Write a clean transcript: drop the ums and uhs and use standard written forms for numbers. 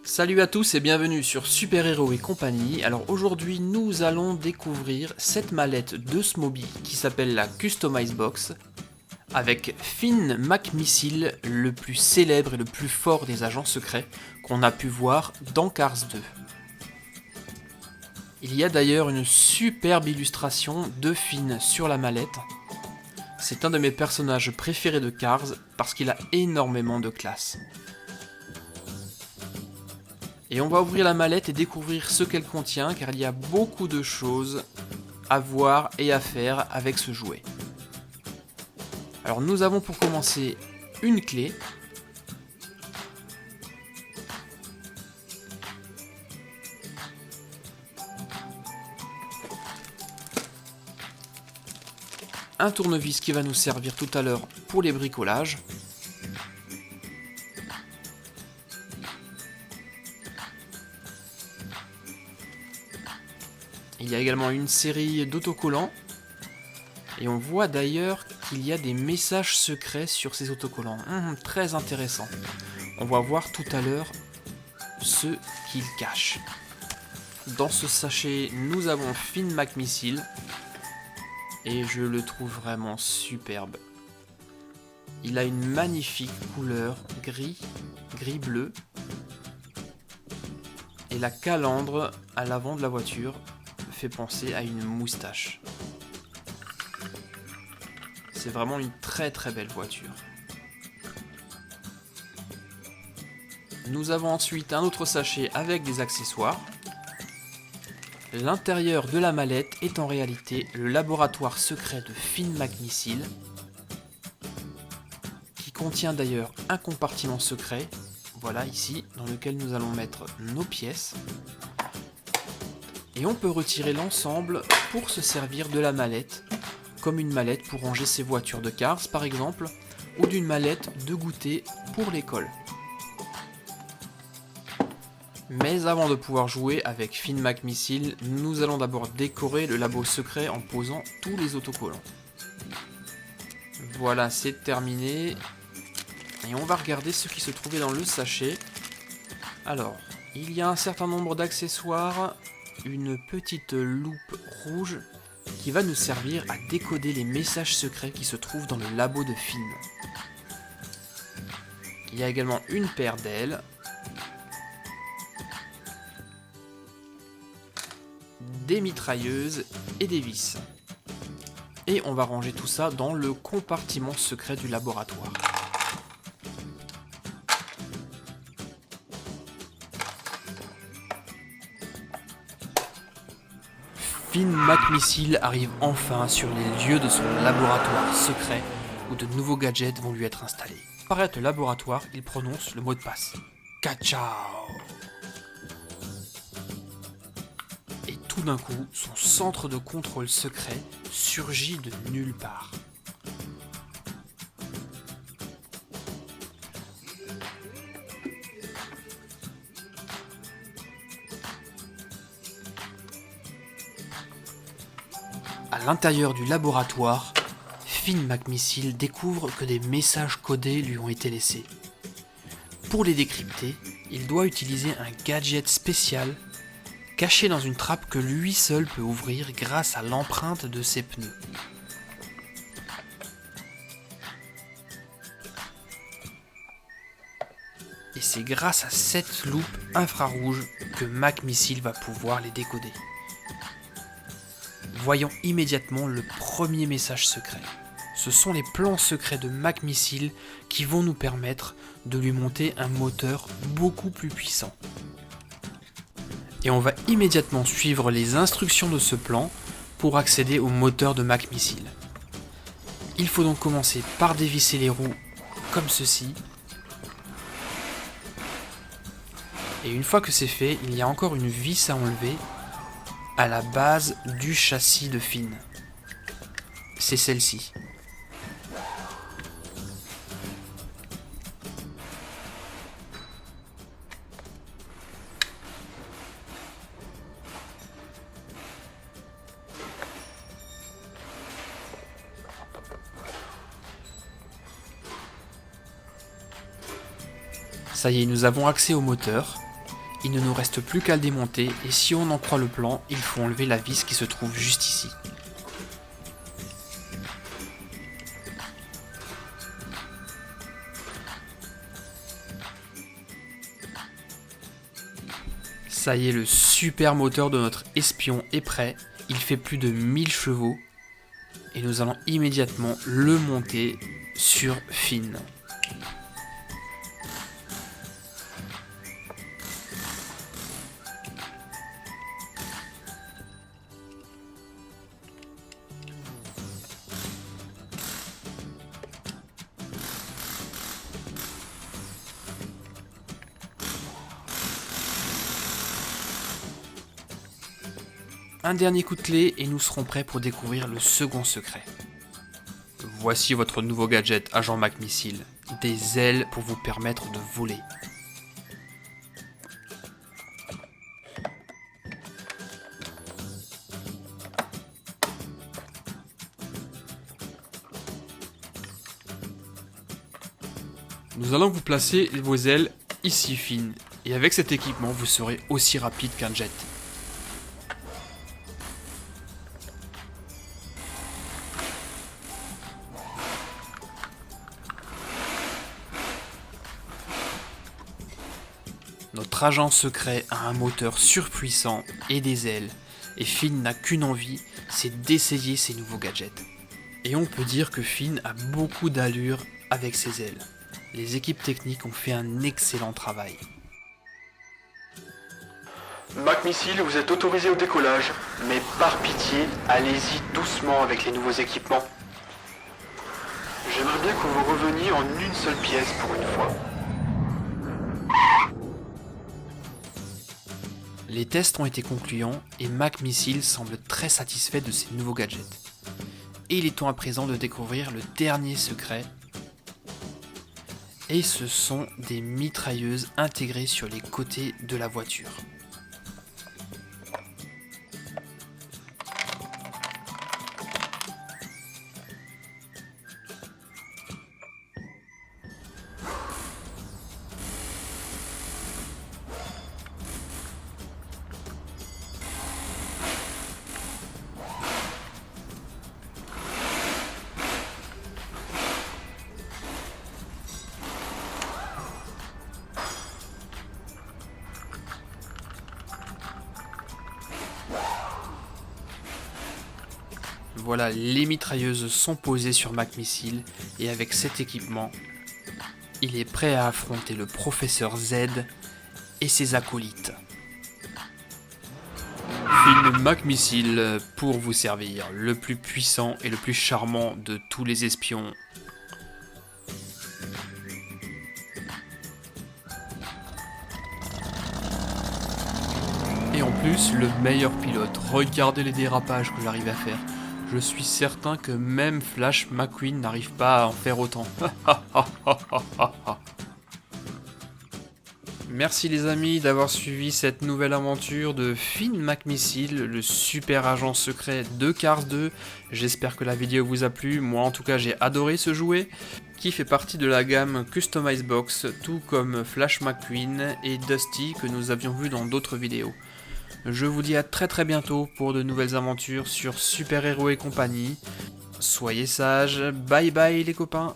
Salut à tous et bienvenue sur Super Hero et compagnie. Alors aujourd'hui nous allons découvrir cette mallette de Smoby qui s'appelle la Customize Box avec Finn McMissile, le plus célèbre et le plus fort des agents secrets qu'on a pu voir dans Cars 2. Il y a d'ailleurs une superbe illustration de Finn sur la mallette. C'est un de mes personnages préférés de Cars parce qu'il a énormément de classe. Et on va ouvrir la mallette et découvrir ce qu'elle contient, car il y a beaucoup de choses à voir et à faire avec ce jouet. Alors nous avons pour commencer une clé. Un tournevis qui va nous servir tout à l'heure pour les bricolages. Il y a également une série d'autocollants. Et on voit d'ailleurs qu'il y a des messages secrets sur ces autocollants. Très intéressant. On va voir tout à l'heure ce qu'ils cachent. Dans ce sachet, nous avons Finn McMissile. Et je le trouve vraiment superbe. Il a une magnifique couleur gris-bleu. Et la calandre à l'avant de la voiture fait penser à une moustache. C'est vraiment une très belle voiture. Nous avons ensuite un autre sachet avec des accessoires. L'intérieur de la mallette est en réalité le laboratoire secret de Finn McMissile, qui contient d'ailleurs un compartiment secret, voilà ici, dans lequel nous allons mettre nos pièces. Et on peut retirer l'ensemble pour se servir de la mallette, comme une mallette pour ranger ses voitures de Cars par exemple, ou d'une mallette de goûter pour l'école. Mais avant de pouvoir jouer avec Finn McMissile, nous allons d'abord décorer le labo secret en posant tous les autocollants. Voilà, c'est terminé. Et on va regarder ce qui se trouvait dans le sachet. Alors, il y a un certain nombre d'accessoires, une petite loupe rouge qui va nous servir à décoder les messages secrets qui se trouvent dans le labo de Finn. Il y a également une paire d'ailes, des mitrailleuses et des vis. Et on va ranger tout ça dans le compartiment secret du laboratoire. Finn McMissile arrive enfin sur les lieux de son laboratoire secret où de nouveaux gadgets vont lui être installés. Pour apparaître le laboratoire, il prononce le mot de passe. Kachao. Et tout d'un coup, son centre de contrôle secret surgit de nulle part. À l'intérieur du laboratoire, Finn McMissile découvre que des messages codés lui ont été laissés. Pour les décrypter, il doit utiliser un gadget spécial caché dans une trappe que lui seul peut ouvrir grâce à l'empreinte de ses pneus. Et c'est grâce à cette loupe infrarouge que McMissile va pouvoir les décoder. Voyons immédiatement le premier message secret. Ce sont les plans secrets de McMissile qui vont nous permettre de lui monter un moteur beaucoup plus puissant. Et on va immédiatement suivre les instructions de ce plan pour accéder au moteur de McMissile. Il faut donc commencer par dévisser les roues comme ceci. Et une fois que c'est fait, il y a encore une vis à enlever à la base du châssis de Finn. C'est celle-ci. Ça y est, nous avons accès au moteur. Il ne nous reste plus qu'à le démonter et si on en croit le plan, il faut enlever la vis qui se trouve juste ici. Ça y est, le super moteur de notre espion est prêt. Il fait plus de 1000 chevaux et nous allons immédiatement le monter sur Finn. Un dernier coup de clé et nous serons prêts pour découvrir le second secret. Voici votre nouveau gadget Agent Mac Missile, des ailes pour vous permettre de voler. Nous allons vous placer vos ailes ici Finn, et avec cet équipement vous serez aussi rapide qu'un jet. Notre agent secret a un moteur surpuissant et des ailes, et Finn n'a qu'une envie, c'est d'essayer ces nouveaux gadgets. Et on peut dire que Finn a beaucoup d'allure avec ses ailes. Les équipes techniques ont fait un excellent travail. Mac Missile, vous êtes autorisé au décollage, mais par pitié, allez-y doucement avec les nouveaux équipements. J'aimerais bien que vous reveniez en une seule pièce pour une fois. Les tests ont été concluants et Mac Missile semble très satisfait de ses nouveaux gadgets. Et il est temps à présent de découvrir le dernier secret. Et ce sont des mitrailleuses intégrées sur les côtés de la voiture. Voilà, les mitrailleuses sont posées sur Mac Missile et avec cet équipement, il est prêt à affronter le professeur Z et ses acolytes. Finn Mac Missile pour vous servir, le plus puissant et le plus charmant de tous les espions. Et en plus, le meilleur pilote. Regardez les dérapages que j'arrive à faire. Je suis certain que même Flash McQueen n'arrive pas à en faire autant. Merci les amis d'avoir suivi cette nouvelle aventure de Finn Mac Missile, le super agent secret de Cars 2. J'espère que la vidéo vous a plu, moi en tout cas j'ai adoré ce jouet, qui fait partie de la gamme Customize Box, tout comme Flash McQueen et Dusty que nous avions vu dans d'autres vidéos. Je vous dis à très bientôt pour de nouvelles aventures sur Super Héros et compagnie. Soyez sages, bye bye les copains.